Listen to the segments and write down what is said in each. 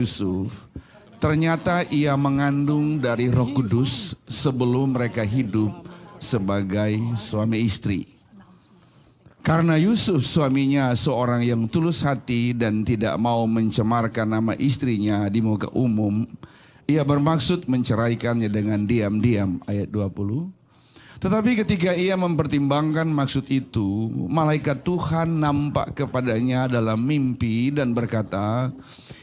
Yusuf, ternyata ia mengandung dari Roh Kudus sebelum mereka hidup sebagai suami istri. Karena Yusuf suaminya seorang yang tulus hati dan tidak mau mencemarkan nama istrinya di muka umum, ia bermaksud menceraikannya dengan diam-diam, ayat 20. Tetapi ketika ia mempertimbangkan maksud itu, malaikat Tuhan nampak kepadanya dalam mimpi dan berkata,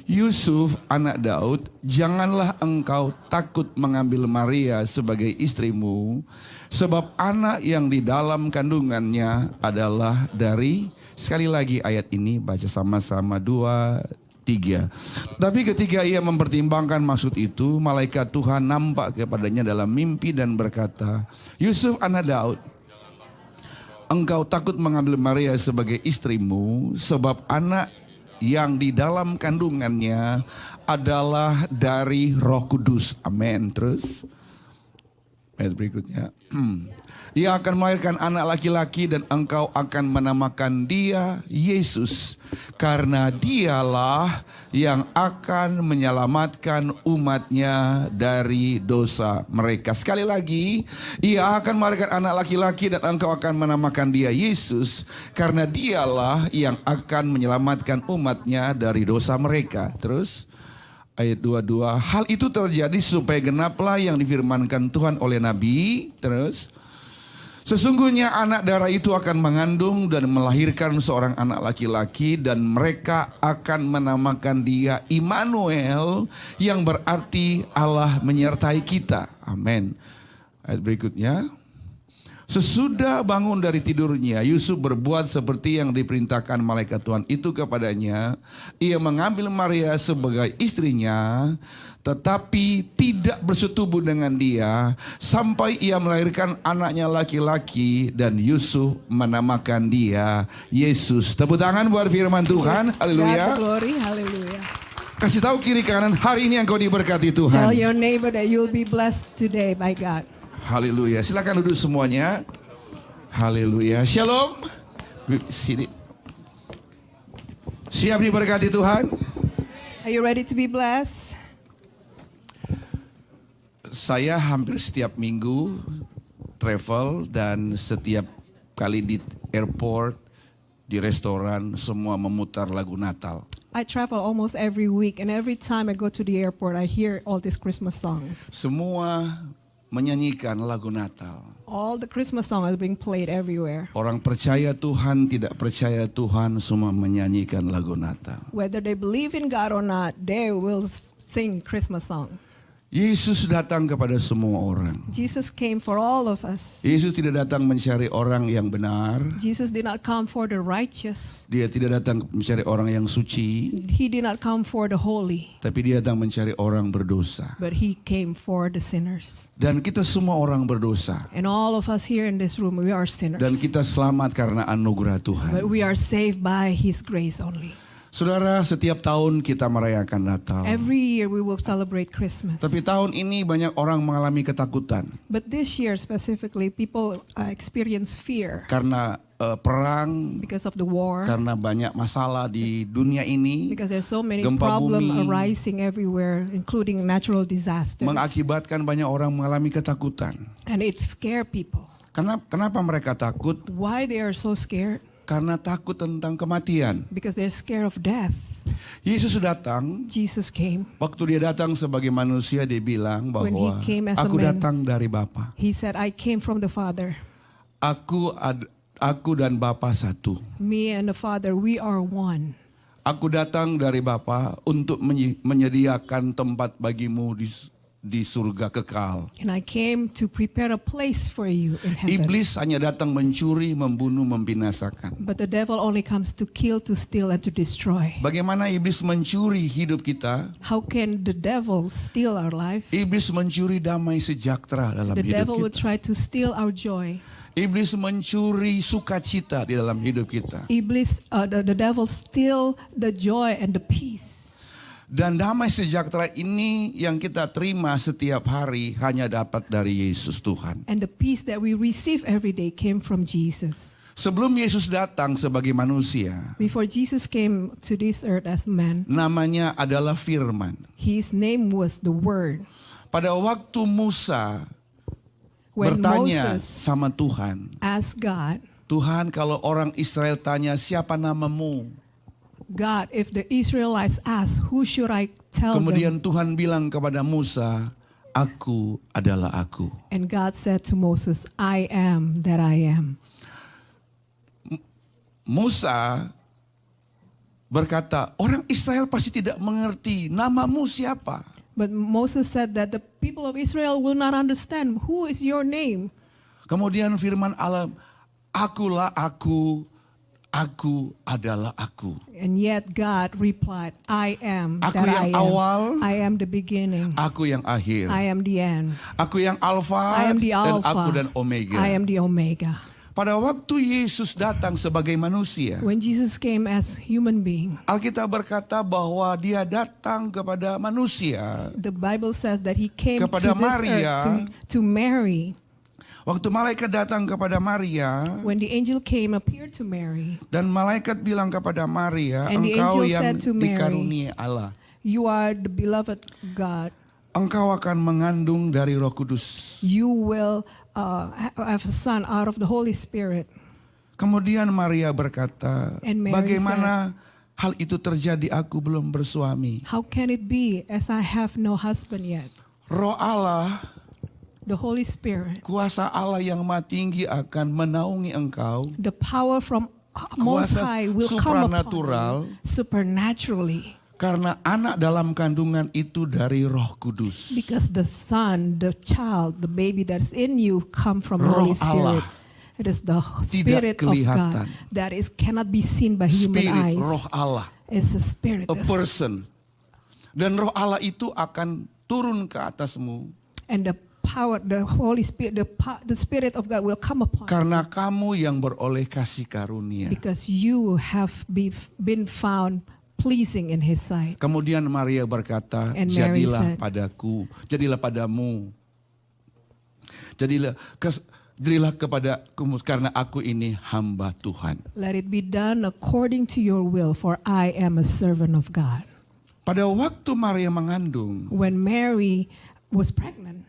Yusuf anak Daud, janganlah engkau takut mengambil Maria sebagai istrimu, sebab anak yang di dalam kandungannya adalah dari, sekali lagi ayat ini baca sama-sama 2, 3. Tapi ketika ia mempertimbangkan maksud itu, malaikat Tuhan nampak kepadanya dalam mimpi dan berkata, Yusuf anak Daud, engkau takut mengambil Maria sebagai istrimu, sebab anak yang di dalam kandungannya adalah dari Roh Kudus. Amin. Terus ayat berikutnya. Ia akan melahirkan anak laki-laki dan engkau akan menamakan dia Yesus, karena dialah yang akan menyelamatkan umatnya dari dosa mereka. Sekali lagi, ia akan melahirkan anak laki-laki dan engkau akan menamakan dia Yesus, karena dialah yang akan menyelamatkan umatnya dari dosa mereka. Terus ayat 22, hal itu terjadi supaya genaplah yang difirmankan Tuhan oleh Nabi. Terus, sesungguhnya anak darah itu akan mengandung dan melahirkan seorang anak laki-laki, dan mereka akan menamakan dia Immanuel, yang berarti Allah menyertai kita. Amin. Ayat berikutnya. Sesudah bangun dari tidurnya, Yusuf berbuat seperti yang diperintahkan malaikat Tuhan itu kepadanya. Ia mengambil Maria sebagai istrinya, tetapi tidak bersetubuh dengan dia sampai ia melahirkan anaknya laki-laki, dan Yusuf menamakan dia Yesus. Tepuk tangan buat firman Tuhan. Haleluya. Kasih tahu kiri kanan, hari ini engkau diberkati Tuhan. Tell your neighbor that you'll be blessed today by God. Haleluya. Silakan duduk semuanya. Haleluya. Shalom. Sini. Siap diberkati Tuhan? Are you ready to be blessed? Saya hampir setiap minggu travel, dan setiap kali di airport, di restoran, semua memutar lagu Natal. I travel almost every week, and every time I go to the airport, I hear all these Christmas songs. Semua menyanyikan lagu Natal. All the Christmas songs are being played everywhere. Orang percaya Tuhan, tidak percaya Tuhan, semua menyanyikan lagu Natal. Whether they believe in God or not, they will sing Christmas songs. Yesus datang kepada semua orang. Jesus came for all of us. Yesus tidak datang mencari orang yang benar. Jesus did not come for the righteous. Dia tidak datang mencari orang yang suci. He did not come for the holy. Tapi dia datang mencari orang berdosa. But he came for the sinners. Dan kita semua orang berdosa. And all of us here in this room, we are sinners. Dan kita selamat karena anugerah Tuhan. But we are saved by His grace only. Saudara, setiap tahun kita merayakan Natal. Every year we will celebrate Christmas. Tapi tahun ini banyak orang mengalami ketakutan. But this year specifically, people experience fear Karena perang, because of the war. karena banyak masalah di dunia ini, Because there's so many gempa problems bumi, arising everywhere, including natural disasters. mengakibatkan banyak orang mengalami ketakutan. And it scare people. Kenapa mereka takut? Why they are so scared? Karena takut tentang kematian. Because they're scared of death. Yesus datang, Jesus came. waktu dia datang sebagai manusia, dia bilang When he bahwa came as a aku man, datang dari Bapa. He said, I came from the Father. Aku dan Bapa satu. Me and the Father, we are one. Aku datang dari Bapa untuk menyediakan tempat bagimu di surga kekal. And I came to prepare a place for you in heaven. Iblis hanya datang mencuri, membunuh, membinasakan. But the devil only comes to kill, to steal, and to destroy. Bagaimana iblis mencuri hidup kita? How can the devil steal our life? Iblis mencuri damai sejahtera dalam The hidup devil would kita. try to steal our joy. Iblis mencuri sukacita di dalam hidup kita. The devil steal the joy and the peace. Dan damai sejahtera ini yang kita terima setiap hari hanya dapat dari Yesus Tuhan. And the peace that we receive every day came from Jesus. Sebelum Yesus datang sebagai manusia, Before Jesus came to this earth as man, namanya adalah Firman. his name was the Word. Pada waktu Musa When bertanya Moses sama Tuhan, asked God, Tuhan, kalau orang Israel tanya siapa namamu? God, if the Israelites ask, who should I tell them? Kemudian Tuhan bilang kepada Musa, aku adalah aku. And God said to Moses, I am that I am. Musa berkata, orang Israel pasti tidak mengerti namamu siapa. But Moses said that the people of Israel will not understand, who is your name? Kemudian firman Allah, akulah aku adalah aku. And yet God replied, I am Aku that yang I am. awal, I am the beginning. Aku yang akhir. I am the end. Aku yang alfa I am the dan Alpha. aku dan omega. I am the Omega. Pada waktu Yesus datang sebagai manusia, When Jesus came as human being, Alkitab berkata bahwa dia datang kepada manusia. the Bible says that he came to Kepada this Maria. earth to Mary. Waktu malaikat datang kepada Maria, When the angel came, appeared to Mary. dan malaikat bilang kepada Maria, And the engkau angel yang said to Mary, dikaruniai Allah. You are the beloved God. Engkau akan mengandung dari Roh Kudus. You will have a son out of the Holy Spirit. Kemudian Maria berkata, And Mary bagaimana hal itu terjadi, aku belum bersuami. How can it be as I have no husband yet? Roh Allah, The Holy Spirit, kuasa Allah yang Maha Tinggi akan menaungi engkau. the power from Most Kuasa High will come upon supranatural. you supernaturally. Karena anak dalam kandungan itu dari Roh Kudus. Because the son, the child, the baby that's in you come from the Roh Holy Spirit. Allah It is the tidak Spirit of kelihatan. God that is cannot be seen by human Spirit, eyes. Roh Allah, It's a spirit. a person. Dan Roh Allah itu akan turun ke atasmu. And the power, the Holy Spirit, the Spirit of God will come upon you. Karena kamu yang beroleh kasih karunia. Because you have been found pleasing in His sight. Kemudian Maria berkata, And Mary jadilah said, padaku, jadilah padamu. Jadilah kepadaku karena aku ini hamba Tuhan. Let it be done according to your will, for I am a servant of God. Pada waktu Maria mengandung, When Mary was pregnant,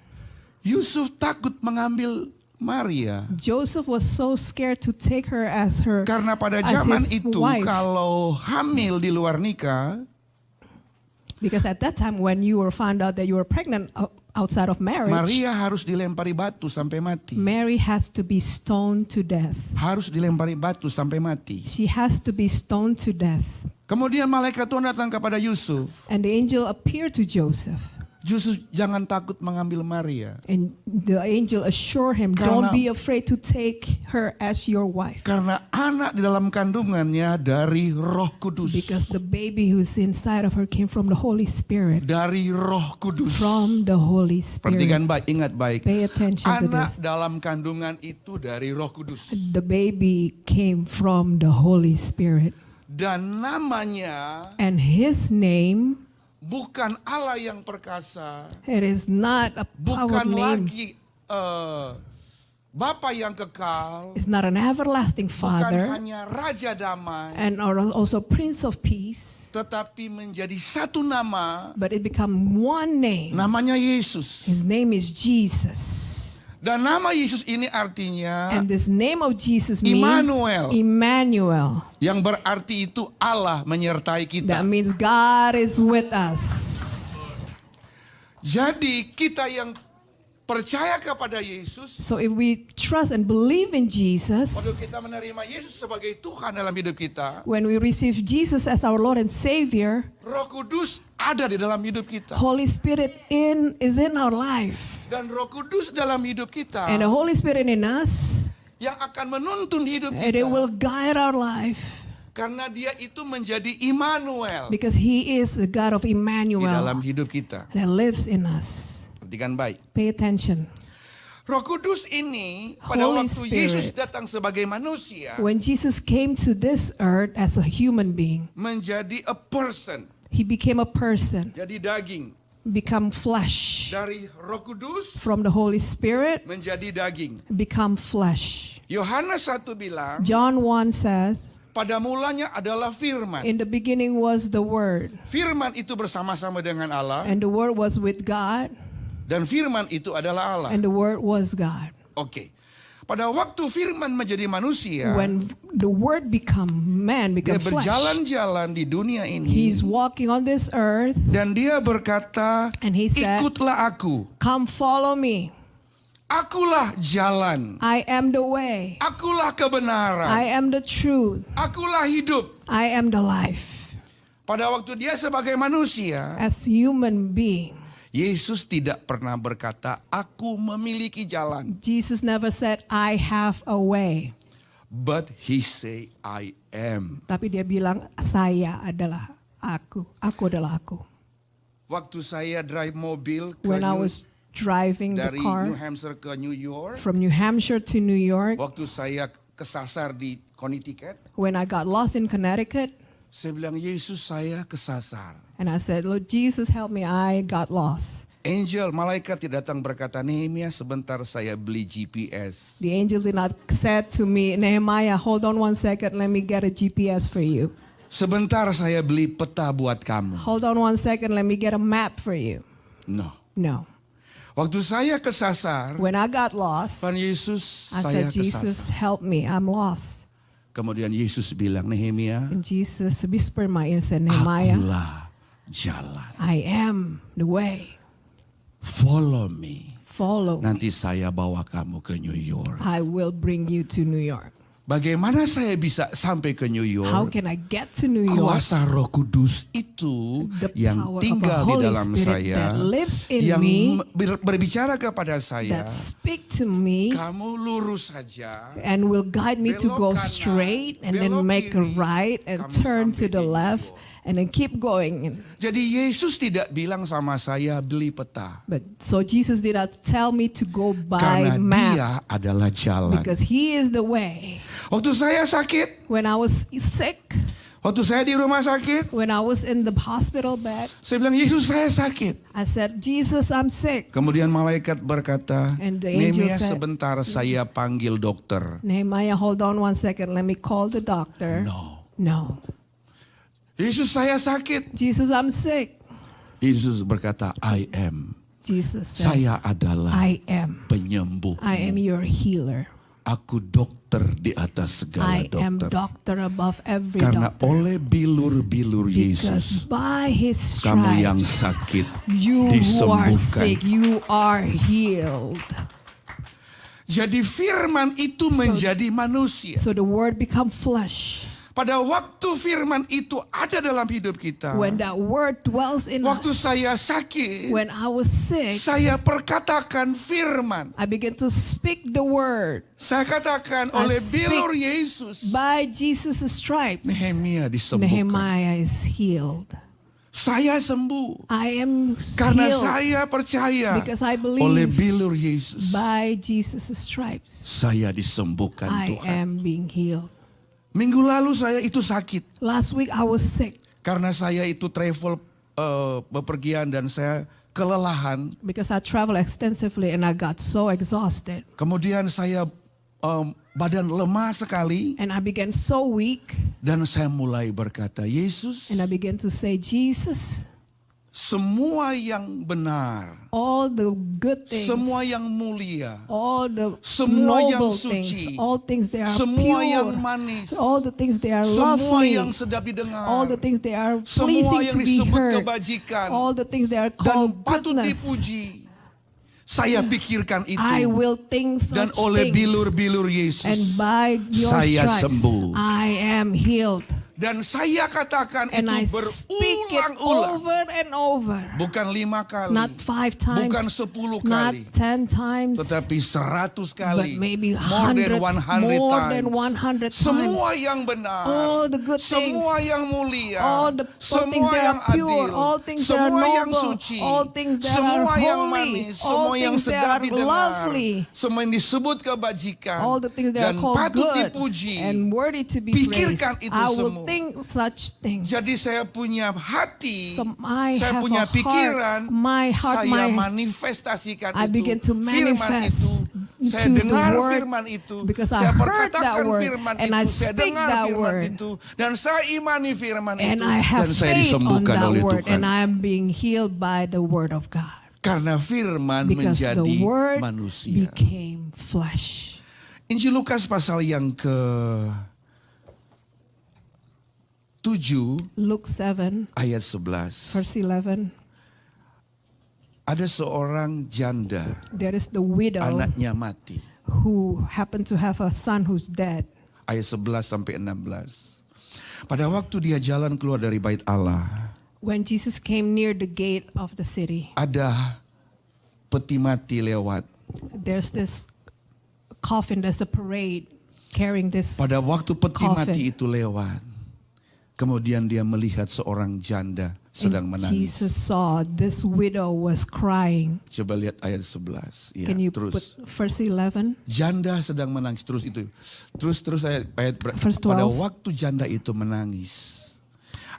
Yusuf takut mengambil Maria. Joseph was so scared to take her as Karena pada as zaman his itu wife. kalau hamil di luar nikah, Because at that time when you were found out that you were pregnant outside of marriage, Maria harus dilempari batu sampai mati. Mary has to be stoned to death. Harus dilempari batu sampai mati. She has to be stoned to death. Kemudian malaikat Tuhan datang kepada Yusuf. And the angel appeared to Joseph. Yusuf, jangan takut mengambil Maria. And the angel assured him, Karena- don't be afraid to take her as your wife. Karena anak di dalam kandungannya dari Roh Kudus. Because the baby who's inside of her came from the Holy Spirit. Dari Roh Kudus. From the Holy Spirit. Perhatikan baik, ingat baik. Pay attention to Anak this. dalam kandungan itu dari Roh Kudus. The baby came from the Holy Spirit. Dan namanya And his name, bukan Allah yang perkasa. it is not a power Bukan name. lagi Bapa yang kekal. It's not an everlasting Bukan Father. hanya Raja Damai. And also Prince of Peace. Tetapi menjadi satu nama. But it become one name. Namanya Yesus. His name is Jesus. Dan nama Yesus ini artinya And this name of Jesus means Immanuel. Emmanuel. yang berarti itu Allah menyertai That kita. means God is with us. Jadi kita yang percaya kepada Yesus, So if we trust and believe in waktu Jesus, kita menerima Yesus sebagai Tuhan dalam hidup kita, when we receive Jesus as our Lord and Savior, Roh Kudus ada di dalam hidup kita. Holy Spirit is in our life. Dan Roh Kudus dalam hidup kita And the Holy Spirit in us, yang akan menuntun hidup and it kita. will guide our life. Karena dia itu menjadi Immanuel Because He is the God of di dalam Emmanuel hidup kita. that lives in us. Perhatikan baik. Pay attention. Roh Kudus ini pada Holy waktu Spirit. Yesus datang sebagai manusia When Jesus came to this earth as a human being, menjadi a person, He became a person, jadi daging. become flesh. Dari Roh Kudus From the Holy Spirit, menjadi daging. become flesh. Yohanes 1 bilang, John 1 says, pada mulanya adalah firman. in the beginning was the Word, Firman itu bersama-sama dengan Allah, and the Word was with God, dan firman itu adalah Allah. and the Word was God. Oke. Pada waktu firman menjadi manusia, When the Word become man, dia become flesh, berjalan-jalan di dunia ini, He's walking on this earth, dan dia berkata, and He said, ikutlah aku. come follow me. Akulah jalan. I am the way. Akulah kebenaran. I am the truth. Akulah hidup. I am the life. Pada waktu dia sebagai manusia, As human being, Yesus tidak pernah berkata, aku memiliki jalan. Jesus never said, I have a way. But he say, I am. Tapi dia bilang, saya adalah aku. Aku adalah aku. Waktu saya drive mobil When I was driving the dari car New Hampshire ke New York, from New Hampshire to New York, waktu saya kesasar di Connecticut, when I got lost in Connecticut, saya bilang, Yesus saya kesasar. and I said, Lord Jesus, help me, I got lost. Angel, malaikat tidak datang berkata, Nehemia sebentar saya beli GPS. The angel did not say to me, Nehemiah, hold on 1 second, let me get a GPS for you. Sebentar saya beli peta buat kamu. Hold on 1 second, let me get a map for you. No. No. Waktu saya kesasar, When I got lost, Tuhan Yesus, I saya said, Jesus, kesasar. help me, I'm lost. Kemudian Yesus bilang, Nehemia, And Jesus whispered in my ear and said, Nehemiah, akulah jalan. I am the way. Follow me. Follow. Nanti saya bawa kamu ke New York. I will bring you to New York. Bagaimana saya bisa sampai ke New How York? can I get to New York? Kuasa Roh Kudus itu The yang power of tinggal the di Holy dalam Spirit saya, that lives in yang me, berbicara kepada saya, that speak to me kamu lurus saja, and will guide me to go belok kanan, straight and then belok make a kiri, right and kamu turn to sampai the di New left York. and then keep going. Jadi Yesus tidak bilang sama saya beli peta, But so Jesus did not tell me to go buy karena map Dia adalah jalan. because He is the way. Waktu saya sakit, When I was sick, waktu saya di rumah sakit, when I was in the hospital bed, saya bilang, Yesus saya sakit. I said, Jesus, I'm sick. Kemudian malaikat berkata, And the angel Nehemia said- sebentar saya panggil dokter. Nehemiah, hold on 1 second. Let me call the doctor. No. No. Yesus saya sakit. Jesus, I'm sick. Yesus berkata, I am. Jesus said, Saya adalah I am. penyembuh. I am your healer. Aku dokter di atas segala I am dokter. doctor above every Karena doctor. oleh bilur-bilur Because Yesus, by His kamu yang stripes, sakit you who are disembuhkan. sick, you are healed. Jadi firman itu menjadi manusia. So the word become flesh. Pada waktu firman itu ada dalam hidup kita, When that word dwells in waktu us, saya sakit, when I was sick, saya perkatakan firman. I began to speak the word. Saya katakan I oleh speak bilur Yesus, By Jesus' stripes, Nehemia disembuhkan. Nehemiah is healed. Saya sembuh I am karena healed saya percaya because I oleh believe bilur Yesus by Jesus' stripes, saya disembuhkan I Tuhan. am being healed. Minggu lalu saya itu sakit Last week I was sick karena saya itu travel bepergian dan saya kelelahan. because I traveled extensively and I got so exhausted. Kemudian saya badan lemah sekali And I began so weak dan saya mulai berkata, Yesus, and I began to say, Jesus, semua yang benar, all the good things, semua yang mulia, all the semua yang noble suci, things, all things they are semua yang pure, manis, all the things they are semua lovely, yang sedap didengar, all the things they are semua pleasing yang to be disebut heard, kebajikan all the things they are dan called patut goodness. dipuji. Saya pikirkan itu I will think such dan oleh things, bilur-bilur and Yesus by your saya stripes sembuh. I am healed. Dan saya katakan And I itu speak it berulang-ulang. over and over. Bukan 5 kali, Not 5 times, bukan 10 not kali, 10 times, tetapi 100 kali, but maybe more than hundreds, 100 more times. than 100 times. Semua yang benar, All the good semua things, yang mulia, all things semua that yang are pure, adil, all things that are semua yang noble, suci, all things that semua are yang holy, manis, all semua yang things that sedap are didengar, lovely, semua yang disebut kebajikan, all the things that dan are called patut good dipuji. and worthy to be Pikirkan praised. itu I will semua. think such things. Jadi saya punya hati, So I saya have punya a heart, pikiran, my heart, saya my- manifestasikan I itu, begin to firman itu manifest Saya into dengar the word firman itu, because saya I heard perkatakan that word firman and itu, I saya speak dengar that firman word itu, dan saya imani firman and itu, I have dan saya faith on disembuhkan that oleh word Tuhan. and I am being healed by the word of God Karena firman because the menjadi word manusia. became flesh. Injil Lukas pasal yang ke-7 Luke 7 ayat 11. verse 11. Ada seorang janda, There is the widow anaknya mati. who happened to have a son who's dead. Ayat 11 sampai 16. Pada waktu dia jalan keluar dari bait Allah, When Jesus came near the gate of the city, ada peti mati lewat. there's this coffin, there's a parade carrying this. Pada waktu peti Coffin. mati itu lewat, kemudian dia melihat seorang janda sedang And menangis. Jesus saw this widow was crying. Coba lihat ayat 11. Ya, Can you terus. put verse 11? Janda sedang menangis, terus itu. Terus ayat Verse 12. pada waktu janda itu menangis,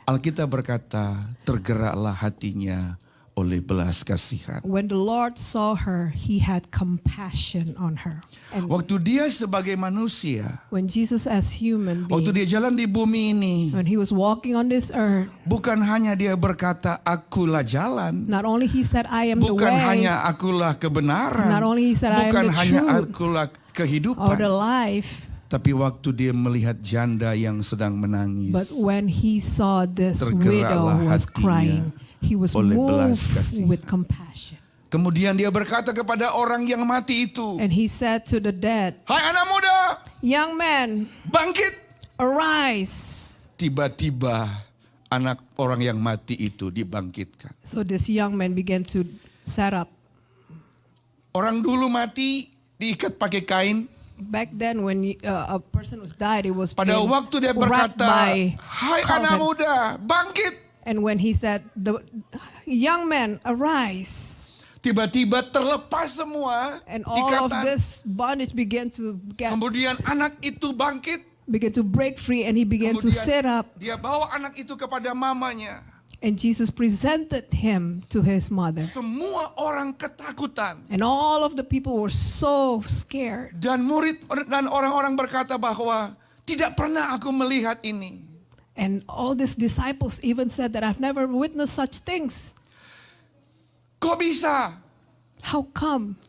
Alkitab berkata, tergeraklah hatinya oleh belas kasihan. When the Lord saw her, he had compassion on her. And Waktu dia sebagai manusia, when Jesus as human waktu being, dia jalan di bumi ini, when he was walking on this earth, bukan hanya dia berkata, akulah jalan. not only he said, I am the Bukan way, hanya akulah kebenaran. not only he said, I am Bukan the hanya truth akulah or the kehidupan. life, Tapi waktu dia melihat janda yang sedang menangis, but when he saw this tergeraklah widow was hatinya crying, he was oleh belas moved kasihan. with compassion. kemudian dia berkata kepada orang yang mati itu, And he said to the dead, hai anak muda, young man, bangkit. arise. Tiba-tiba anak orang yang mati itu dibangkitkan. So this young man began to set up. Orang dulu mati diikat pakai kain. Back then when a person was died, it was Pada being waktu dia wrapped berkata, by hai anak coffin. muda, bangkit. And when he said, the young man, arise. Tiba-tiba terlepas semua And all of ikatan. this bondage began to Kemudian anak itu bangkit. break free, and he began to sit up. Dia bawa anak itu kepada mamanya. And Jesus presented him to his mother. Semua orang ketakutan. And all of the people were so scared. Dan murid dan orang-orang berkata bahwa tidak pernah aku melihat ini. And all these disciples even said that I've never witnessed such things. Kok bisa? How come?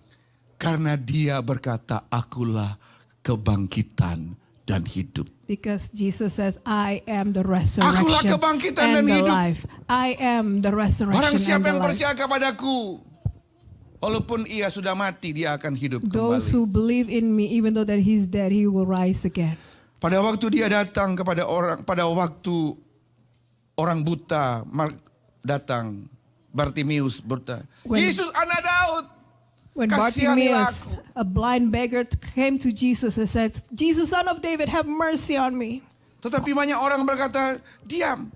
Karena dia berkata, akulah kebangkitan dan hidup. Because Jesus says, I am the Akulah resurrection kebangkitan dan and the hidup. life. I am the resurrection Barang and siapa the yang life. percaya kepadaku, walaupun ia sudah mati, dia akan hidup Those kembali. who believe in me, even though that he's dead, he will rise again. Pada waktu dia datang kepada orang, pada waktu orang buta datang, Bartimeus buta. When- Yesus anak Daud, When kasihanilah Bartimaeus, aku. a blind beggar, came to Jesus and said, Jesus, son of David, have mercy on me. Tetapi banyak orang berkata, diam.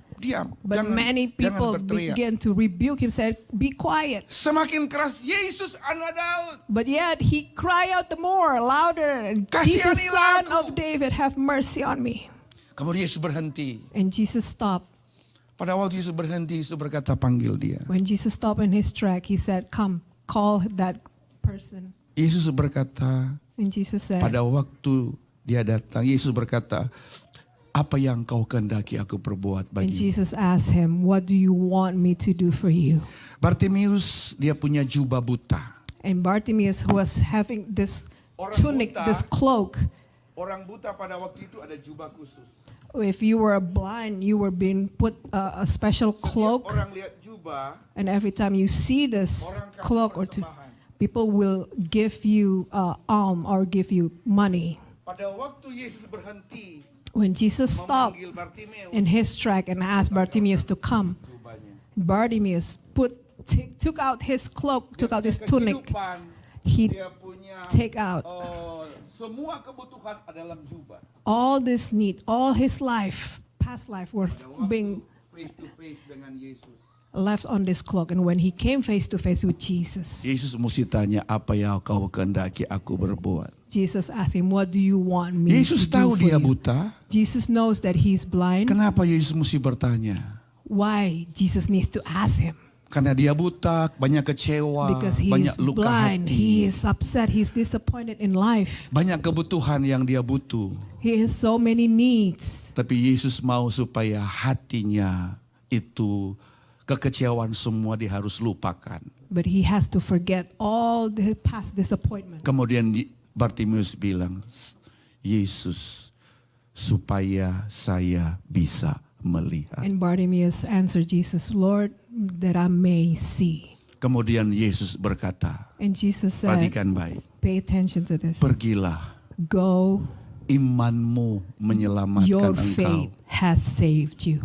But many people berteriak. began to rebuke him, said, be quiet. Semakin keras, Yesus anak Daud. But yet he cried out the more, louder, Jesus, Kasihanilah son aku. of David, have mercy on me. Kemudian Yesus berhenti. And Jesus stopped. Pada waktu Yesus berhenti, Yesus berkata, panggil dia. When Jesus stopped in his track, he said, come, call that person. Yesus berkata, And Jesus said, pada waktu dia datang, Yesus berkata, apa yang kau kehendaki aku perbuat and bagi. Jesus asked him, what do you want me to do for you? Bartimeus, dia punya jubah buta. And Bartimaeus, who was having this Orang tunic, buta. this cloak, Orang buta pada waktu itu ada jubah khusus. if you were blind, you were being put a special Setiap cloak. orang lihat jubah, And every time you see this orang kasih cloak or two, persembahan. people will give you alms or give you money. Pada waktu Yesus berhenti When Jesus stopped memanggil Bartimeus, in his track and asked Bartimaeus to come, jubahnya. Bartimaeus took out his cloak, took out his tunic. Kehidupan, He dia punya take out semua kebutuhan dalam jubah. all this need, all his life, past life were being Face to face dengan Yesus. left on this cloak. And when he came face to face with Jesus, Yesus mesti tanya, apa yang kau kehendaki aku berbuat. Jesus asked him, what do you want me Yesus to do tahu for dia you? buta. Jesus knows that he's blind. Kenapa Yesus mesti bertanya? Why Jesus needs to ask him? Karena dia buta, banyak kecewa, Because he banyak is luka blind, he hati. is upset, he's disappointed in life. Banyak kebutuhan yang dia butuh. He has so many needs. Tapi Yesus mau supaya hatinya itu, kekecewaan semua dia harus lupakan. But he has to forget all the past disappointment. Kemudian Bartimeus bilang, Yesus, supaya saya bisa melihat. And Bartimaeus answered Jesus, Lord, that I may see. Kemudian Yesus berkata, And Jesus said, perhatikan baik, pay attention to this. pergilah, Go, imanmu menyelamatkan your engkau. faith has saved you.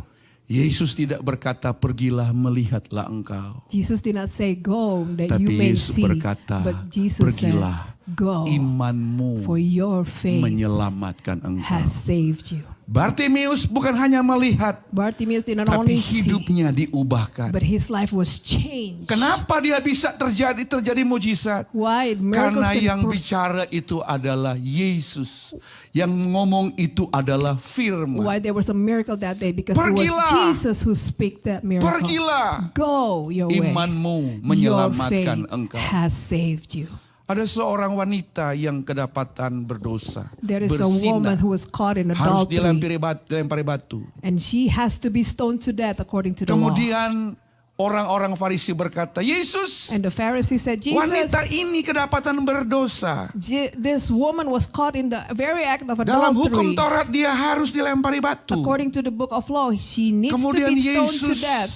Yesus tidak berkata, pergilah melihatlah engkau. Jesus did not say go that you Tapi may Yesus see, berkata, but Jesus pergilah, said, go, imanmu for your faith menyelamatkan engkau. has saved you. Bartimeus bukan hanya melihat, Bartimaeus did not tapi only see, hidupnya diubahkan. but his life was changed. Kenapa dia bisa terjadi mujizat? Why? Miracles Karena can yang bicara itu adalah Yesus. Yang ngomong itu adalah firman. Why there was a miracle that day? Because it was Pergilah. Jesus who speak that miracle. Pergilah, Go your way. imanmu Your menyelamatkan faith engkau. has saved you. Ada seorang wanita yang kedapatan berdosa, There is a woman berzina, who was caught in harus adultery, dilempari batu. and she has to be stoned to death according to the law. Kemudian orang-orang Farisi berkata, Yesus, And the Pharisees said, Jesus, wanita ini kedapatan berdosa. this woman was caught in the very act of Dalam hukum adultery. Taurat dia harus dilempari batu. According to the book of law, she needs Kemudian to be stoned to Yesus death.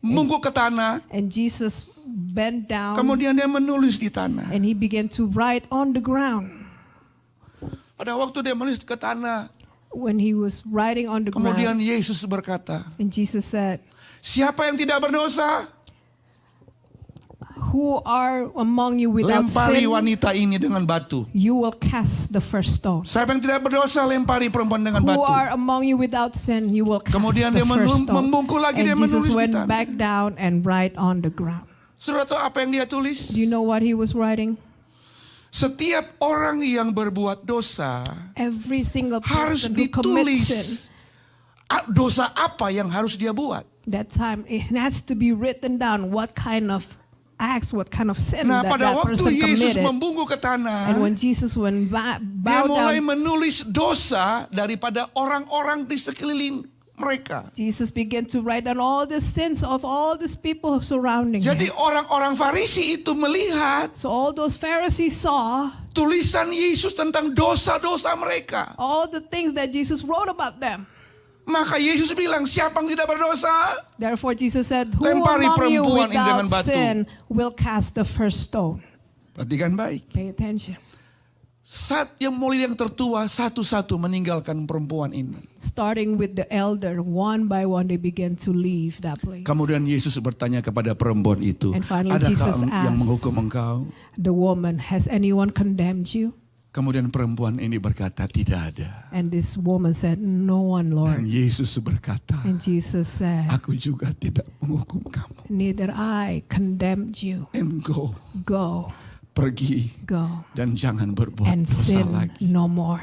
Mungguk ke tanah, And Jesus bent down kemudian dia menulis di tanah. and he began to write on the ground. Pada waktu dia menulis ke tanah, When he was writing on the kemudian ground, Yesus berkata, and Jesus said, siapa yang tidak berdosa, who are among you without lempari sin, wanita ini dengan batu. you will cast the first stone. Siapa yang tidak berdosa, lempari perempuan dengan Who batu. are among you without sin, you will cast Kemudian the dia first stone. membungkuk lagi, dia And Jesus menulis di went tanah. back down and write on the ground. Saudara tahu apa yang dia tulis? Do you know what he was writing? Setiap orang yang berbuat dosa Every single harus person who commits sin, ditulis dosa apa yang harus dia buat. that time it has to be written down what kind of acts, what kind of sin Nah, that pada that waktu person Yesus committed. membungkuk ke tanah, And when Jesus went dia bowed mulai down, menulis dosa daripada orang-orang di sekeliling mereka. Jesus began to write down all the sins of all these people surrounding Jadi him. orang-orang Farisi itu melihat So all those Pharisees saw tulisan Yesus tentang dosa-dosa mereka. all the things that Jesus wrote about them. Maka Yesus bilang, siapa yang tidak berdosa? Therefore Jesus said, who Lempari among you perempuan ini dengan without batu. sin will cast the first stone? Perhatikan baik. Pay attention. Saat yang mulia yang tertua satu-satu meninggalkan perempuan ini. Starting with the elder, one by one they began to leave that place. Kemudian Yesus bertanya kepada perempuan itu, And finally adakah Jesus yang asked menghukum engkau? the woman, has anyone condemned you? Kemudian perempuan ini berkata, tidak ada. And this woman said, no one, Dan Lord. Yesus berkata, And Jesus said, aku juga tidak menghukum kamu. neither I condemned you. And go, Go, pergi, go, dan jangan berbuat and dosa sin lagi. no more.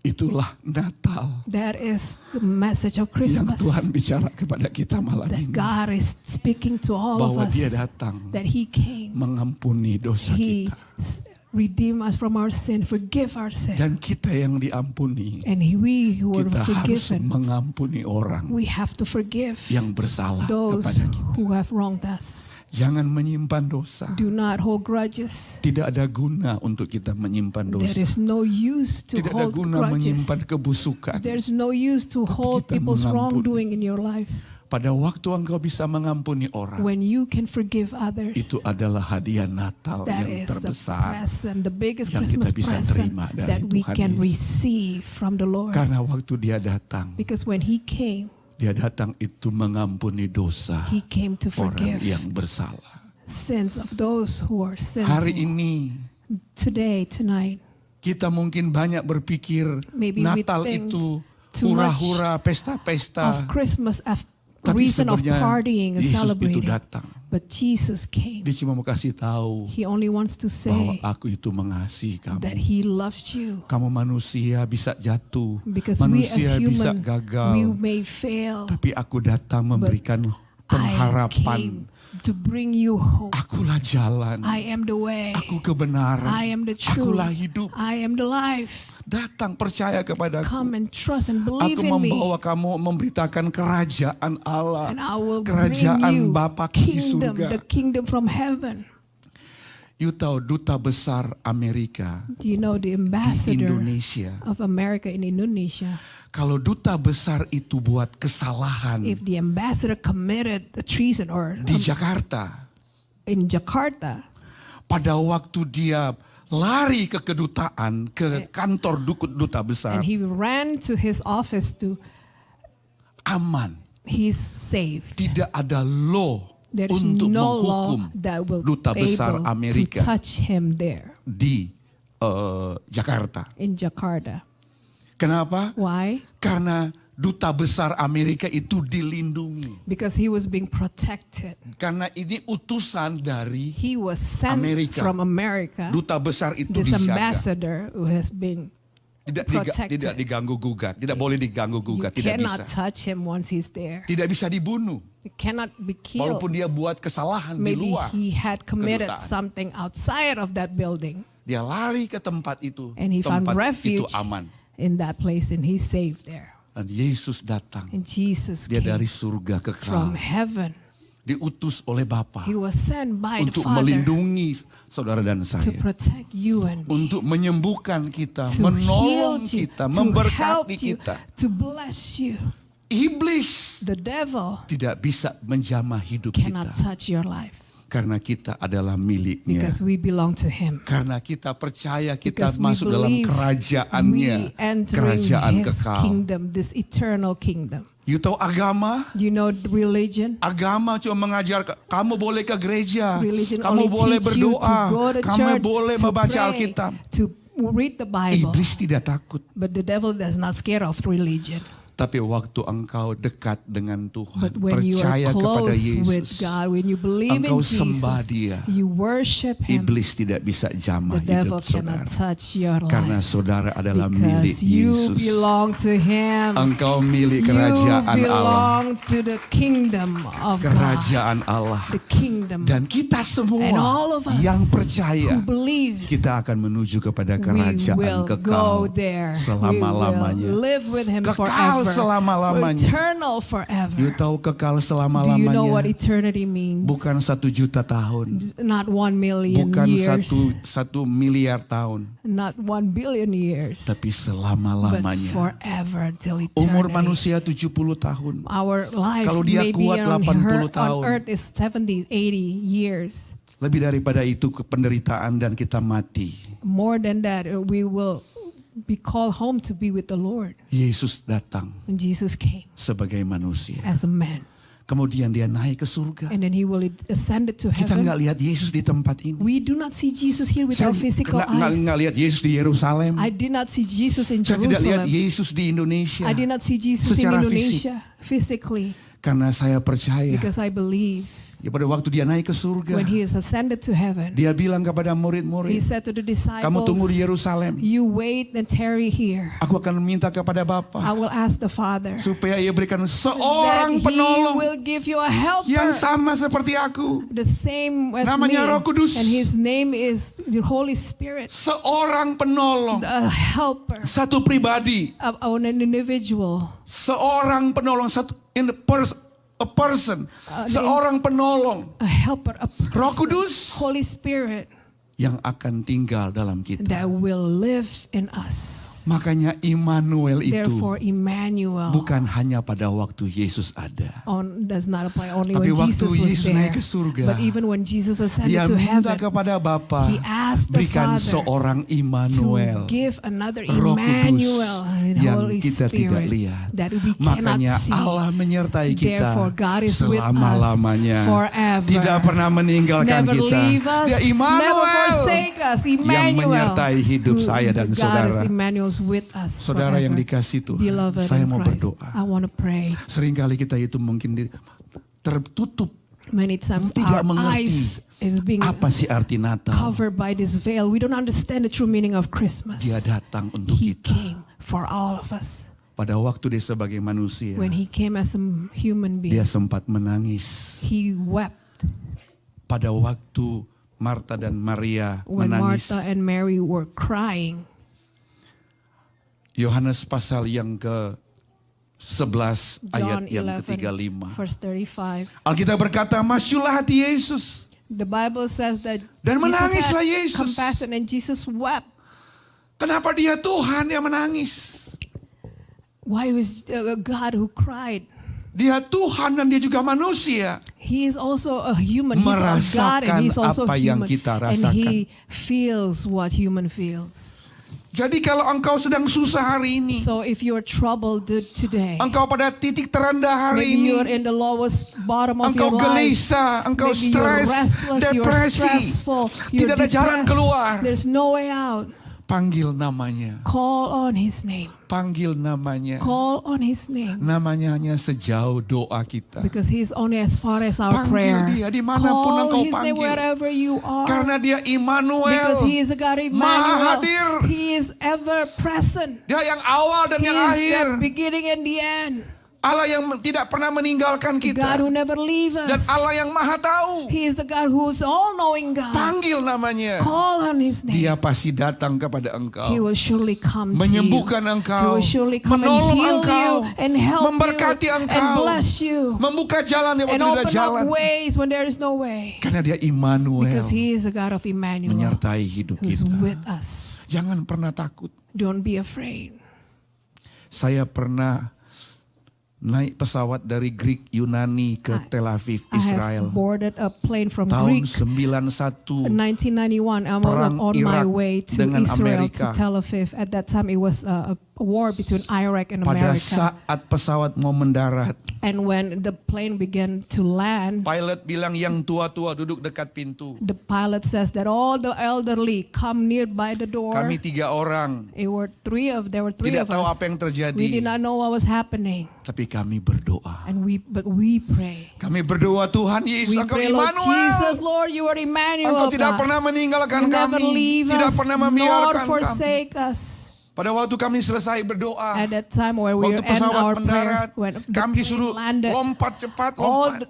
Itulah Natal That is the message of yang Christmas. Tuhan bicara kepada kita malam That ini. God is speaking to all of Bahwa us. dia datang That He came. mengampuni dosa He kita. redeem us from our sin, forgive our sin. Dan kita yang diampuni, And we who are kita harus forgiven, mengampuni orang we have to forgive yang bersalah those kepada kita. who have wronged us. Jangan menyimpan dosa. Do not hold grudges. Tidak ada guna untuk kita menyimpan There dosa. is no use to Tidak ada hold guna grudges. menyimpan kebusukan. There's no use to hold kita people's mengampuni. wrongdoing in your life. Pada waktu engkau bisa mengampuni orang, When you can forgive others, itu adalah hadiah Natal that yang is the terbesar. present, the biggest yang kita Christmas bisa present terima dari that we Tuhan can Yesus. receive from the Lord. Karena waktu dia datang, Because when He came itu mengampuni dosa He came to orang forgive yang bersalah. sins of those who are Hari sinful. ini Today, tonight, kita mungkin banyak berpikir Maybe we Natal think itu too much hura-hura, pesta-pesta. of Christmas as Tapi reason of sebenarnya partying and Yesus itu celebrating. datang. But Jesus came. Dia cuma mau kasih tahu He only wants to bahwa say aku itu mengasihi that kamu. He loves you. Kamu manusia bisa jatuh, Because we as manusia bisa human, gagal. we may fail. Tapi aku datang memberikan pengharapan. to bring you hope. Akulah jalan, I am the way. aku kebenaran, I am the truth. akulah hidup. I am the life. Datang percaya kepadaku. Come and trust and believe Aku in me. membawa kamu memberitakan kerajaan Allah, And I will bring kerajaan you Bapa di kingdom, surga. the kingdom from heaven. You tahu duta besar Amerika Do you know di the ambassador Indonesia, of America in Indonesia? kalau duta besar itu buat kesalahan If the ambassador committed a treason or di Jakarta, in Jakarta, pada waktu dia lari ke kedutaan, ke kantor duta besar, and he ran to his office aman. he's saved. Tidak ada law There's untuk no menghukum law that will duta besar able to Amerika touch him there di Jakarta. in Jakarta. Kenapa? Why? Karena duta besar Amerika itu dilindungi. Because he was being protected. Karena ini utusan dari He was sent Amerika. from America. Duta besar itu This dijaga. ambassador who has been protected. Tidak diganggu gugat, tidak boleh diganggu You gugat, tidak cannot bisa. touch him once he's there. Tidak bisa dibunuh. You cannot be killed. Walaupun dia buat kesalahan di Maybe luar. he had committed kedutaan. something outside of that building. Dia lari ke tempat itu. And he found Tempat refuge itu aman. in that place and he's saved there. Dan Yesus datang. And Jesus Dia dari came surga kekal. from heaven. Diutus oleh Bapa He was sent by the untuk Father melindungi saudara dan to saya. protect you and me. Untuk menyembuhkan kita, To menolong heal you, kita, to help memberkati you, kita. to bless you. Iblis The devil tidak bisa menjamah hidup cannot kita. touch your life Karena kita adalah miliknya. because we belong to him. Karena kita percaya kita Because we masuk dalam believe kerajaannya. we entering Kerajaan his kekal. kingdom, this eternal kingdom. You tahu agama? You know religion? Agama cuma mengajar kamu boleh ke gereja, Religion kamu only boleh teach you to berdoa, go to kamu church, boleh to membaca pray, Alkitab. to read the Bible. Iblis tidak takut. But the devil is not scared of religion. Tapi waktu engkau dekat dengan Tuhan, But when you are percaya kepada close with Yesus, God, when you believe in engkau sembah Jesus, Dia, you worship Him, iblis tidak bisa jamah the devil hidup cannot saudara. touch your Karena life. saudara adalah milik Because you Yesus. belong to Him. Engkau milik You kerajaan Allah. belong to the kingdom of God. Kerajaan Allah. The kingdom. Dan kita And all semua of us yang percaya, who believes, kita akan menuju kepada we kerajaan will kekal go there. We selama-lamanya. will live with Him Kekal forever. selama-lamanya. Eternal forever. You tahu kekal Do you know what selama-lamanya? eternity means? Bukan 1 juta tahun, Not 1 million bukan years. satu miliar tahun, Not 1 billion years. tapi But selama-lamanya. forever till eternity. Umur manusia 70 tahun. Our life Kalau dia maybe kuat 80 tahun. on earth is 70, 80 years. Lebih daripada itu penderitaan dan kita mati. More than that, we will be called home to be with the Lord. Yesus datang And Jesus came sebagai manusia. as a man. Kemudian dia naik ke surga. And then he will ascend to Kita heaven. nggak lihat Yesus di tempat ini. We do not see Jesus here with Saya our physical eyes. nggak lihat Yesus di Yerusalem. I did not see Jesus in Saya tidak lihat Jerusalem. Yesus di Indonesia. I did not see Jesus in Secara Indonesia physically Karena saya percaya because I believe ya pada waktu dia naik ke surga, when he is ascended to heaven, dia bilang kepada he murid-murid, said to the kamu tunggu di disciples, Yerusalem. you wait and tarry here. Aku akan minta kepada I Bapa will ask the Father supaya ia berikan that seorang he penolong will give you a helper yang sama seperti aku. the same as Namanya me. Roh Kudus. And his name is the Holy Spirit. Seorang penolong, A helper satu pribadi, on an individual. seorang penolong, a person, seorang penolong, A helper, a person, Roh Kudus Holy Spirit yang akan tinggal dalam kita. that will live in us. Makanya Immanuel itu Therefore, Emmanuel bukan hanya pada waktu Yesus ada. does not apply only Tapi when waktu Jesus was Yesus there. naik ke surga, But even when Jesus Dia ascended to minta heaven, kepada Bapa, He asked the berikan Father seorang Immanuel, to give another Roh Emmanuel, Kudus, and yang Holy kita tidak Spirit lihat. that we cannot Makanya see. Allah menyertai kita Therefore, God is with us selama-lamanya. forever. Tidak pernah meninggalkan Never kita. leave us, Dia never Immanuel forsake us. yang Emmanuel, menyertai hidup saya dan God saudara. is Emmanuel's with us Saudara yang forever. dikasih Tuhan, Beloved saya in mau Christ, berdoa. I want to pray. Seringkali kita itu mungkin tertutup, Many times tidak our mengerti eyes is being apa sih arti Natal. covered by this veil. We don't understand the true meaning of Christmas. Dia datang untuk He kita. came for all of us. pada waktu dia sebagai manusia, When he came as a human being, dia sempat menangis. he wept. Pada waktu Marta dan Maria When menangis. Martha and Mary were crying, Yohanes pasal yang ke-11 ayat John yang 11, ke-35. verse 35. Alkitab berkata, masyurlah hati Yesus. The Bible says that Dan Jesus menangislah had Yesus. compassion and Jesus wept. Kenapa dia Tuhan yang menangis? Why was a God who cried? Dia Tuhan dan dia juga manusia. He is also a human. He's a God Merasakan and he's also apa yang human. kita And rasakan. he feels what human feels. Jadi kalau engkau sedang susah hari ini, So if you're troubled today, engkau pada titik terendah hari maybe you're ini, in the lowest bottom of engkau your life. gelisah, engkau Maybe you're stres, restless, you're depresi, stressful, you're tidak ada jalan depressed. keluar. There's no way out. Panggil namanya, Call on his name. panggil namanya. Call on his name. Namanya hanya sejauh doa kita. Because he's only as far as our Panggil prayer. dia dimanapun Call engkau his name panggil. wherever you are. Karena dia Immanuel, Because he is a God Maha Emmanuel. hadir. He is ever present. Dia yang awal dan He yang is akhir. the beginning and the end. Allah yang tidak pernah meninggalkan God kita. who never leaves Dan us. Allah yang maha tahu. He is the God who is all-knowing God. Panggil namanya. Call on his name. Dia pasti datang kepada He engkau. will surely come Menyembuhkan to you. He engkau. will surely come and Menolong heal engkau. you and help Memberkati you engkau. and bless you Membuka jalan di waktu and tidak ada open jalan. up ways when there is no way. Karena dia Immanuel. Because he is the God of Emmanuel Menyertai hidup who's kita. with us. Jangan pernah takut. Don't be afraid. Saya pernah naik pesawat dari Greek Yunani ke Tel Aviv, I Israel. have boarded a plane from Tahun Greek 91. in 1991. I'm Perang on my Irak way to dengan Israel Amerika. to Tel Aviv. At that time, it was a war between Iraq and Pada America. saat pesawat mau mendarat, And when the plane began to land, pilot bilang yang tua-tua duduk dekat pintu. the pilot says that all the elderly come nearby the door. Kami 3 orang. There were three Tidak of tahu us. apa yang We did terjadi. not know what was happening, Tapi kami berdoa. but we pray. Kami berdoa, Tuhan Yesus, We Engkau pray, Lord Jesus, Immanuel. Lord, you are Emmanuel. Engkau tidak God. pernah meninggalkan You never kami. leave Tidak us, pernah nor membiarkan kami. forsake us. Pada waktu kami selesai berdoa, At that time where we waktu end pesawat our mendarat, prayer, when the kami plane disuruh landed, lompat cepat, all lompat.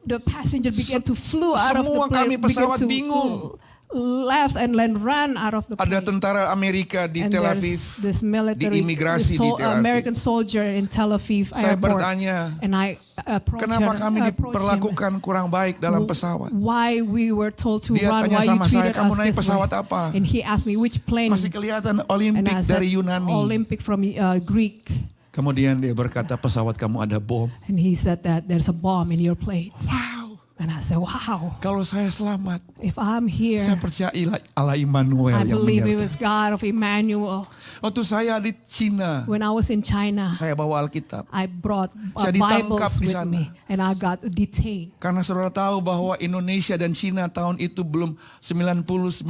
the passenger began to flew out of the Semua kami plane, began pesawat to bingung. left and then ran out of the plane. Ada tentara Amerika di And Tel there's Aviv. this military, di imigrasi di Tel Aviv. American soldier in Tel Aviv Saya airport. bertanya, And I approached kenapa kami him, diperlakukan kurang baik dalam pesawat? why we were told to Dia run, tanya why you sama saya, treated "Kamu us naik this pesawat way?" apa? And he asked me which plane. Masih kelihatan And Olimpik I said, dari Yunani. Olympic from Greek. Kemudian dia berkata, pesawat kamu ada bom. And he said that there's a bomb in your plane. Wow, And I said, wow, kalau saya selamat, if I'm here, saya percaya Allah Immanuel I yang believe menyertai. it was God of Emmanuel. Waktu saya di Cina, When I was in China, saya bawa Alkitab. I brought Saya ditangkap Bibles di with sana. me. And I got detained. Karena saudara tahu bahwa Indonesia dan Cina tahun itu belum 90-91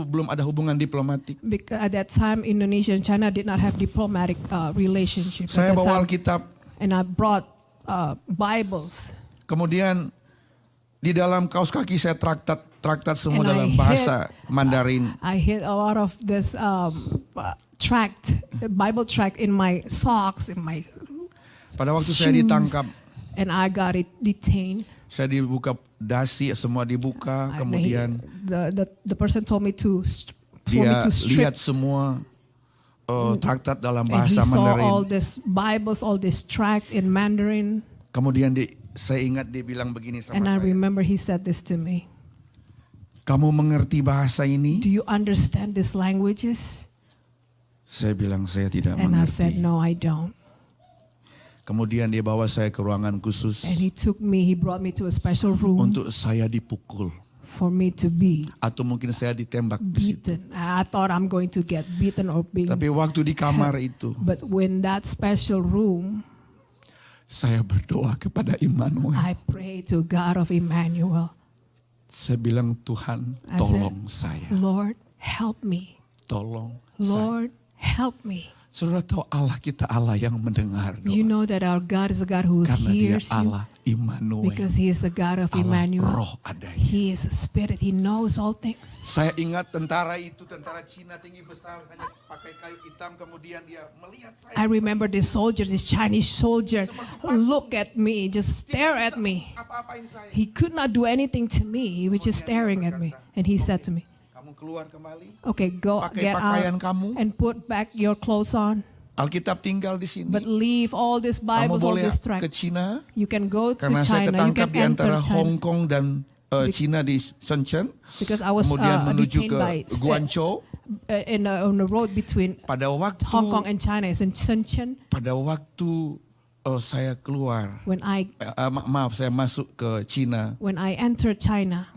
belum ada hubungan diplomatik. Because at that time, Indonesia and China did not have diplomatic relationships. Saya at that bawa time. Alkitab. And I brought Bibles. Kemudian di dalam kaos kaki saya traktat semua And I dalam bahasa Mandarin. I hid a lot of this Bible tract in my socks, in my Pada waktu saya shoes. ditangkap, And I got it detained. saya dibuka dasi, semua dibuka. And Kemudian the person told me for me dia to strip. lihat semua traktat dalam And he bahasa saw all Mandarin. this Bibles, all this tract in Mandarin. Kemudian saya ingat dia bilang begini sama And I saya. remember he said this to me. Kamu mengerti bahasa ini? Do you understand these languages? Saya bilang saya tidak And I said, mengerti. no, I don't. Kemudian dia bawa saya ke ruangan khusus And he brought me to a special room untuk saya dipukul. for me to be Atau mungkin saya ditembak di situ. beaten. I thought I'm going to get beaten or being. Tapi waktu di kamar itu, But when that special room, saya berdoa kepada Immanuel. I pray to God of Emmanuel. Saya bilang, Tuhan, tolong saya. Lord, help me. Tolong saya. Lord, help me. Saudara tahu Allah kita Allah yang mendengar doa. You know that our God is a God who Karena dia hears you Allah Immanuel. because He is the God of Allah Emmanuel. roh adanya. He is a spirit. He knows all things. Saya ingat tentara itu, tentara Cina tinggi besar, hanya pakai kayu hitam, kemudian dia melihat saya. I remember this soldier, this Chinese soldier, look at me, just stare at me. Apa-apain saya. He could not do anything to me. He was just staring at me. And he said to me, Kamu keluar kembali. okay, go Pakai get pakaian out kamu. and put back your clothes on. Alkitab tinggal di sini. But leave all these Kamu Bibles, all boleh this ke tract. China. You can go to Karena saya China. You ketangkap can di antara enter Hong China. Kong dan China di Shenzhen. Because I was Kemudian menuju detained ke by Guangzhou. on the road between Pada waktu Hong Kong and China. It's in Shenzhen. pada waktu saya keluar, When I maaf saya masuk ke China, entered China,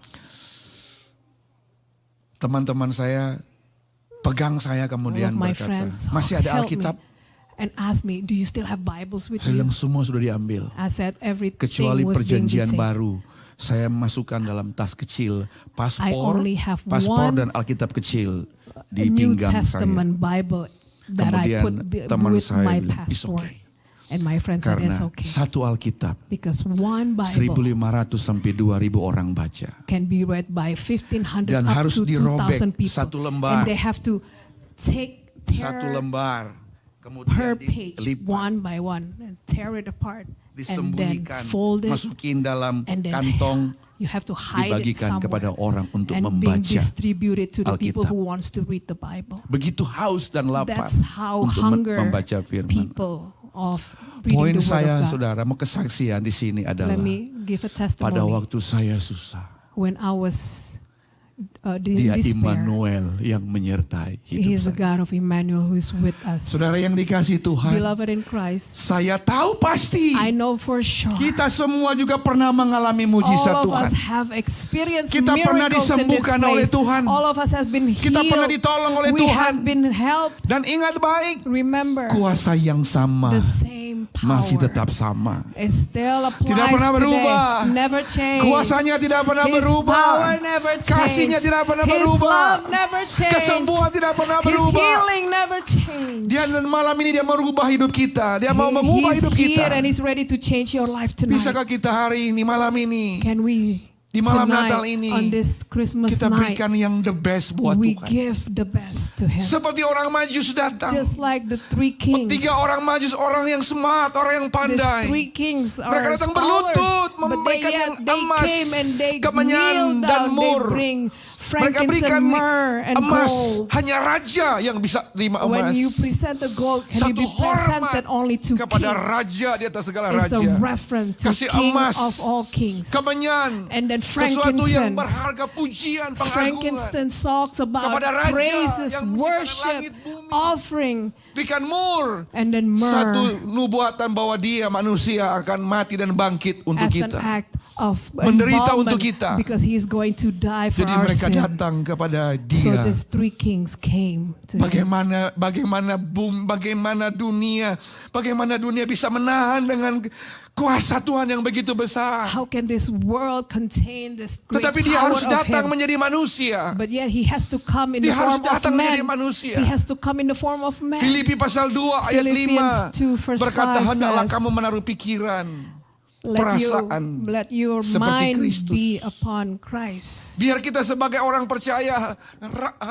teman-teman saya pegang saya all kemudian of my berkata, friends masih ada helped me Alkitab? and asked me, do you still have Bibles with Saya you? bilang semua sudah diambil. I said everything Kecuali was being perjanjian detained. baru. Saya masukkan dalam tas kecil paspor only have paspor one dan Alkitab kecil di A New pinggang saya. Testament Bible that I put Kemudian teman with saya my bilang, "It's passport. okay." And my friend said Karena it's okay. satu Alkitab Because one Bible 1.500 sampai 2.000 orang baca. can be read by 1,500 Dan up harus to dirobek 2,000 people. satu lembar. And they have to Satu tear lembar. per Kemudian page, dilipat, one by one, and tear it apart. And then disembunyikan, fold it, masukin dalam and then kantong, you have to hide it dibagikan kepada somewhere. orang untuk And being membaca. distributed to the people Alkitab. who wants to read the Bible. Begitu haus dan lapar That's how untuk hunger membaca firman. people of reading Poin the Word saya, of God. saudara, mau kesaksian di sini adalah Let me give a pada testimony. waktu saya susah, When I was Dia in despair, Immanuel yang menyertai He hidup is the saya. God of Emmanuel who is with us. Saudara yang dikasih Tuhan, Beloved in Christ, saya tahu pasti I know for sure kita semua juga pernah mengalami all mujizat of us Tuhan. have experienced Kita pernah miracles in this disembuhkan oleh place. Tuhan. All of us have been healed. Kita pernah ditolong oleh We Tuhan. have been helped. Dan ingat baik, Remember, kuasa yang sama the same power masih tetap sama. is still applies Tidak pernah berubah. today. Never change. Kuasanya tidak pernah His berubah. power never change. Kasihnya tidak pernah His berubah. love never change. Kesembuhan tidak pernah His berubah. healing never change. Dia dan malam ini dia merubah hidup kita. Dia mau mengubah He's hidup here kita. and He's ready to change your life tonight. Bisakah kita hari ini, malam ini, Can we di malam tonight, Natal ini, on this Christmas kita night, berikan yang the best buat we Tuhan. give the best to Him. Seperti orang Majus datang. Just like the three kings. 3 orang Majus, orang yang smart, orang yang These pandai. three kings Mereka are datang scholars, berlutut, but memberikan yang they emas, came and they kemenyan, kneel dan down. mur. They bring Mereka frankincense, berikan myrrh, and emas. gold. Hanya raja yang bisa terima emas. When you present the gold, can Satu you be presented hormat only to kepada king? raja di atas segala It's a raja. reference to Kasih King emas, of all kings. kemenyan, And then sesuatu yang frankincense. berharga, pujian, pengagungan. Frankincense talks about Kepada raja praises, yang menciptakan worship, langit, bumi. offering, Berikan mur. and then myrrh Satu nubuatan bahwa dia manusia akan mati dan bangkit untuk as an kita. act of Menderita involvement untuk kita. because He is going to die for Jadi our mereka sin. datang kepada So dia. these three kings came to Him. Bagaimana dunia bisa menahan dengan kuasa Tuhan yang begitu besar. How can this world contain this great Tetapi dia power harus of datang Him? menjadi manusia. But yet He has to come in the Dia harus form of datang menjadi man. manusia. He has to come in the form of man. Filipi pasal 2 ayat Philippians 2 5 verse berkata, 5 hendaklah says, kamu menaruh pikiran, perasaan Let your seperti mind Kristus. be upon Christ. Biar kita sebagai orang percaya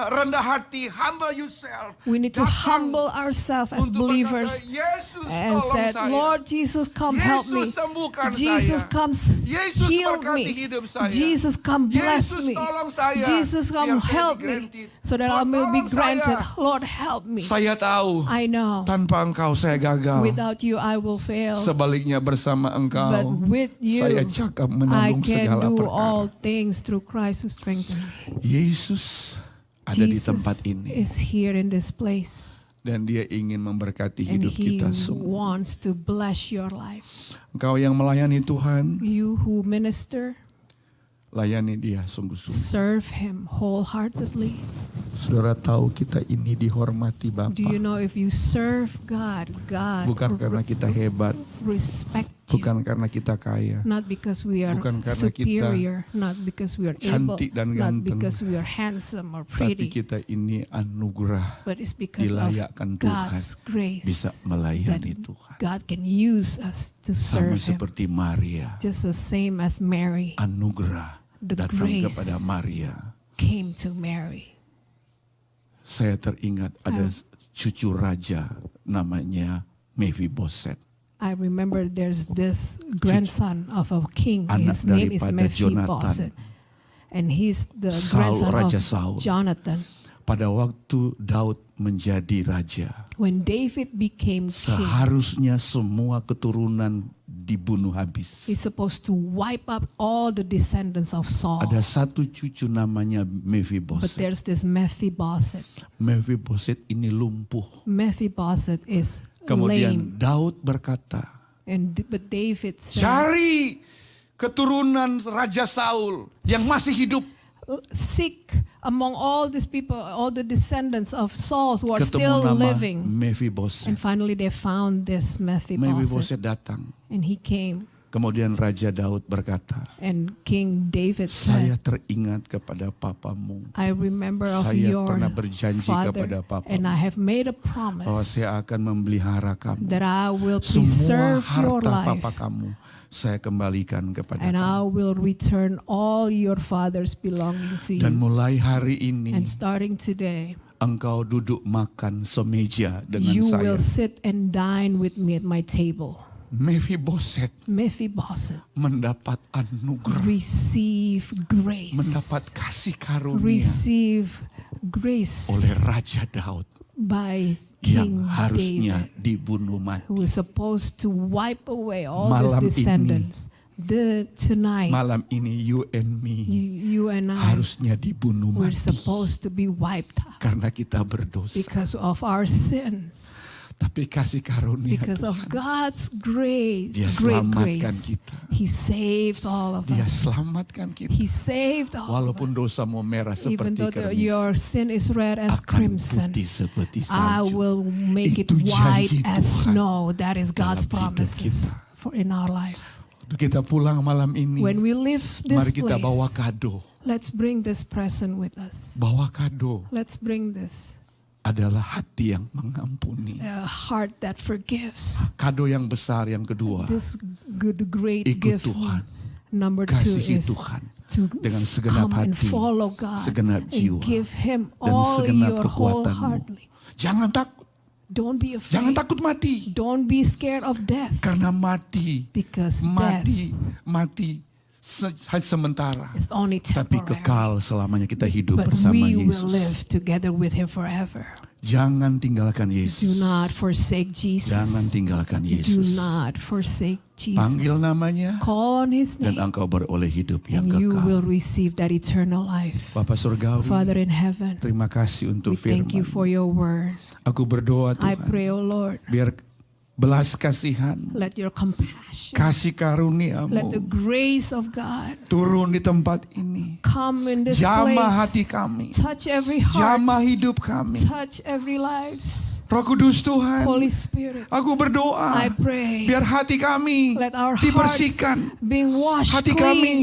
rendah hati, humble yourself. We need to Datang humble ourselves as untuk believers berkata, Yesus and tolong said, saya. Lord Jesus, come help me. Yesus sembuhkan Jesus, saya. come Yesus heal berkati me. hidup saya. Jesus, come bless Yesus me. tolong saya. Jesus, come Biar saya help me di-granted. so that I Lord, may be tolong granted. saya. Lord, help me. Saya tahu I know tanpa engkau saya gagal. without you I will fail, Sebaliknya bersama but engkau with you saya cakap I menanggung can segala do perkara. all things through Christ who strengthens me. Yesus ada di Jesus tempat ini is here in this place. dan dia ingin memberkati And hidup He kita semua. wants to bless your life. Engkau yang melayani Tuhan, You who minister, layani dia sungguh-sungguh. serve Him wholeheartedly. Saudara tahu kita ini dihormati Bapa. Do you know if you serve God, God Bukan karena kita hebat, respect you. bukan karena kita kaya, Not because we are Bukan karena kita superior, not because we are able, cantik dan not ganteng. because we are handsome or tapi pretty, kita ini anugerah but it's because of dilayakkan Tuhan God's grace bisa that melayani Tuhan. God can use us to Sama serve Him. seperti Maria, Just the same as Mary anugerah The datang grace. kepada Maria. came to Mary. Saya teringat ada cucu raja namanya Mephiboset. I remember there's this grandson of a king. Anak His name is daripada Mephibosheth. And he's the Saul, grandson Raja of Saul. Jonathan. Pada waktu Daud menjadi raja, When David became king, seharusnya semua keturunan dibunuh habis. he's supposed to wipe up all the descendants of Saul. Ada satu cucu namanya But Mephiboset. there's this Mephibosheth. Mephiboset ini lumpuh. Mephibosheth is lame. Kemudian Daud berkata, But David said, cari keturunan Raja Saul yang masih hidup. seek among all these people, all the descendants of Saul who are Ketemu still nama living. Mephiboset. And finally they found this Mephibosheth. Mephiboset datang. And he came. Kemudian Raja Daud berkata, And King David saya said, teringat kepada papamu. I remember of Saya your pernah berjanji kepada father, Papa and I have made a bahwa promise saya akan memelihara kamu. that I will Semua preserve your harta life, papa kamu saya kembalikan kepada and I kamu. will return all your father's belonging to Dan you. mulai hari ini And starting today, engkau duduk makan semeja dengan you saya. will sit and dine with me at my table. Mephiboset Mephibosheth, mendapat anugerah, receive grace. mendapat kasih karunia Receive grace oleh Raja Daud by yang King harusnya David, dibunuh mati. who is supposed to wipe away all Malam his descendants. Tonight, Malam ini you and me you and I, harusnya dibunuh we're mati supposed to be wiped out karena kita berdosa. because of our sins. Tapi kasih karunia Because of Tuhan, God's grace, Dia great selamatkan grace, kita. He saved all of Dia us. selamatkan kita. He saved all of Walaupun us. dosamu merah Even seperti though kermis, your sin is red as akan crimson, putih seperti I salju. will make it Itu white janji as Tuhan snow. That is God's dalam hidup promises kita. for in our life. Waktu kita pulang malam ini, When we leave mari this kita bawa place, kado. let's bring this present with us. Bawa kado Let's bring this adalah hati yang mengampuni. a heart that forgives. Kado yang besar yang kedua, This good, great ikut gift. Tuhan. Number two Kasihi is Tuhan to dengan segenap come and hati, follow God segenap and jiwa, give Him dan all segenap your kekuatanmu. wholeheartedly. Jangan takut, Don't be jangan afraid. takut mati. Don't be scared of death, Karena mati, because death mati sementara. is only Tapi temporary. kekal selamanya kita hidup But bersama we will Yesus. live together with Him forever. Jangan tinggalkan Do Yesus. not forsake Jesus. Jangan tinggalkan Do Yesus. not forsake Jesus. Panggil namanya Call on His dan name, engkau beroleh hidup yang and you will kekal. receive that eternal life. Bapak Surgawi, Father in heaven, terima kasih we untuk thank you firman. for your word. Aku berdoa I Tuhan, pray, O Lord, biar belas kasihan, let your compassion, kasih let the karuniamu grace of God turun di tempat ini. come in this Jamah place. hati kami, Touch every jamah heart. hidup kami. Touch every lives. Roh Kudus Tuhan, Holy Spirit, aku berdoa I pray. biar hati kami Let our hearts dibersihkan, being washed hati clean. kami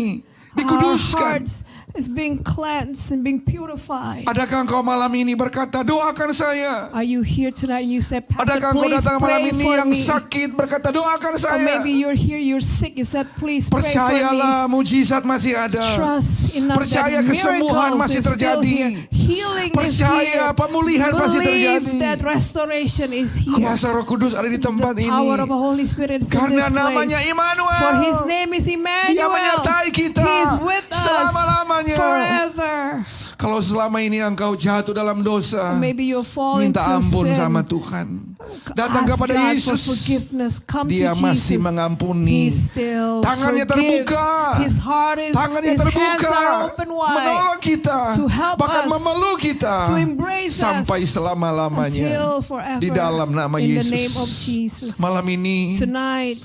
Our dikuduskan. hearts is being cleansed and being purified. Adakah engkau malam ini berkata, doakan saya? Are you here tonight and you said, Pastor, Adakah engkau please datang malam pray ini for yang me? sakit berkata, doakan Or saya? maybe you're here, you're sick, you said, please pray for me. Percayalah, mujizat masih ada. Trust enough Percaya that kesembuhan miracles masih is still terjadi. here. Healing is Percaya here. pemulihan pasti Believe terjadi. that restoration is here. Kuasa Roh Kudus ada di tempat The ini. power of the Holy Spirit is Karena in this namanya place. Immanuel. For His name is Emmanuel. Dia menyertai kita He is with us selama-lamanya. forever. Kalau selama ini engkau jatuh dalam dosa, Maybe you'll fall into minta ampun sin. sama Tuhan. Datang Ask kepada God for Yesus. forgiveness. Come Dia to masih Jesus. mengampuni. He still Tangannya forgives. terbuka. His heart is, Tangannya His hands terbuka, are open wide menolong kita, to help bahkan us, memeluk kita to embrace sampai us selama-lamanya until forever. di dalam nama in Yesus. the name of Jesus. Malam ini, Tonight,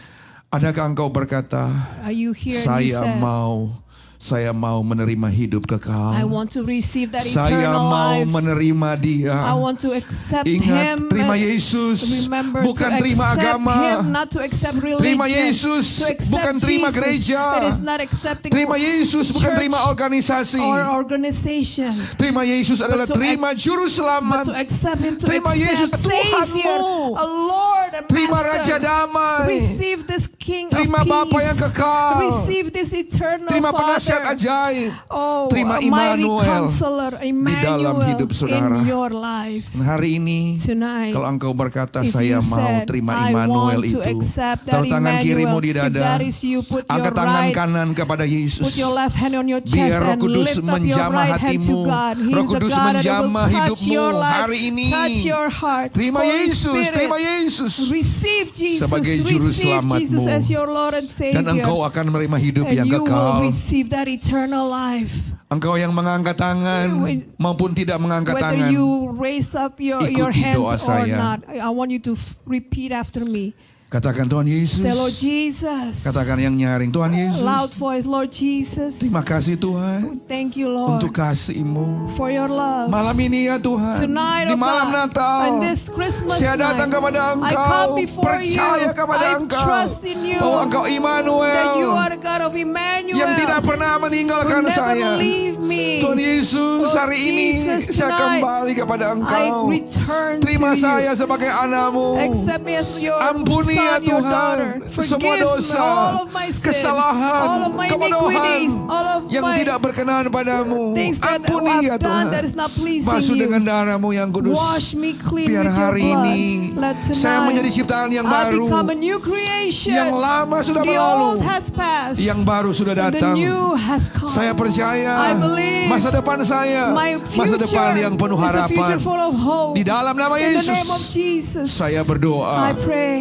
adakah engkau berkata, are you here and you saya said, mau Saya mau menerima hidup I kekal. want to receive that Saya eternal mau life. menerima Dia. I want to accept Ingat, Him. terima and Yesus, remember bukan to terima accept agama. Him, not to accept religion. Terima Yesus, To accept bukan terima Jesus. gereja. It is not accepting Terima Yesus bukan church terima organisasi. or organization. Terima Yesus adalah to terima Juru But Selamat. to accept Him, to Terima Yesus, accept Savior, Tuhanmu. a Lord, a Terima Raja Master. Damai. Receive this King Terima of Bapa yang Peace. kekal. Receive this eternal Terima penasihat Father. ajaib. Oh, Terima a mighty Immanuel counselor, dalam Emmanuel hidup saudara. in your life. Dan hari ini, Tonight, kalau engkau berkata, if saya you mau said, terima I Immanuel want to itu. accept that Taruh tangan kirimu Emmanuel. di If dada. that is you, put your Angkat tangan right, kanan kepada Yesus. put your left hand on your chest Biar Roh and Kudus lift up your menjamah right hand to hatimu. God. He Roh is the Kudus God that menjamah will touch hidupmu your life, hari ini. touch your heart. Terima Holy Yesus, Spirit, terima Yesus. receive Jesus, Sebagai juru receive Jesus selamatmu. as your Lord and Savior. Dan engkau akan menerima hidup and yang you will kekal. receive that eternal life. Engkau yang mengangkat tangan maupun tidak mengangkat Whether tangan. you raise up your Ikuti hands doa or saya. not, I want you to repeat after me. Katakan Tuhan Yesus. Say, Lord Jesus. Katakan yang nyaring, Tuhan Yesus. Loud voice, Lord Jesus. Terima kasih Tuhan Thank you, Lord, untuk kasih-Mu. for your love. Malam ini ya Tuhan, Tonight, di oh malam God, Natal, on this Christmas saya datang night, kepada I Engkau, come before percaya you. kepada I Engkau, trust in you, bahwa Engkau that you Immanuel, are the God of Emmanuel, yang tidak pernah who meninggalkan never saya. leave me. Tuhan Yesus, Oh, hari ini Jesus, saya tonight, kembali kepada I Engkau. return Terima to you. saya sebagai anak-Mu. Accept me as your Ampuni son, ya your Tuhan daughter. semua Forgive dosa, all of my sin, kesalahan, all of my kebodohan iniquities, all of yang my tidak berkenan padamu. things that Ampuni ya I've done that Tuhan. is not pleasing Basuh you. dengan darah-Mu yang kudus. Wash me clean Biar with your hari blood. ini Let saya tonight menjadi ciptaan yang I baru. become a new creation. Yang lama sudah The berlalu, old has passed. yang baru sudah and the datang. new has come. Saya percaya I believe masa depan saya, my masa future depan yang penuh is a harapan. future full of hope. Di dalam nama In the name of Yesus, Jesus, saya berdoa. I pray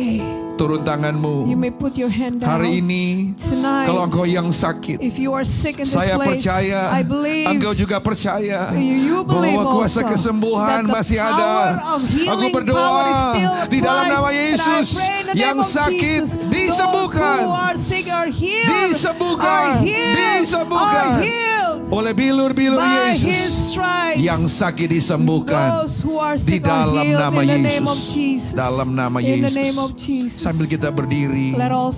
Turun you tanganmu. may put your hand down. Hari ini, Tonight, kalau engkau yang sakit, if you are sick in this saya place, percaya, I believe engkau juga percaya you believe bahwa kuasa also kesembuhan that the masih power ada. of Aku healing berdoa power is still di dalam applies. nama And I Yesus, pray in the yang name of sakit Jesus, disembuhkan. those who are sick are healed, Disembuhkan. are healed, Disembuhkan. are healed Oleh bilur-bilur by His Yesus, stripes. yang sakit disembuhkan. Those who are Di sick are dalam healed nama in the name of Yesus. Jesus. Dalam nama In the Yesus. name of Jesus. Sambil kita berdiri, Let all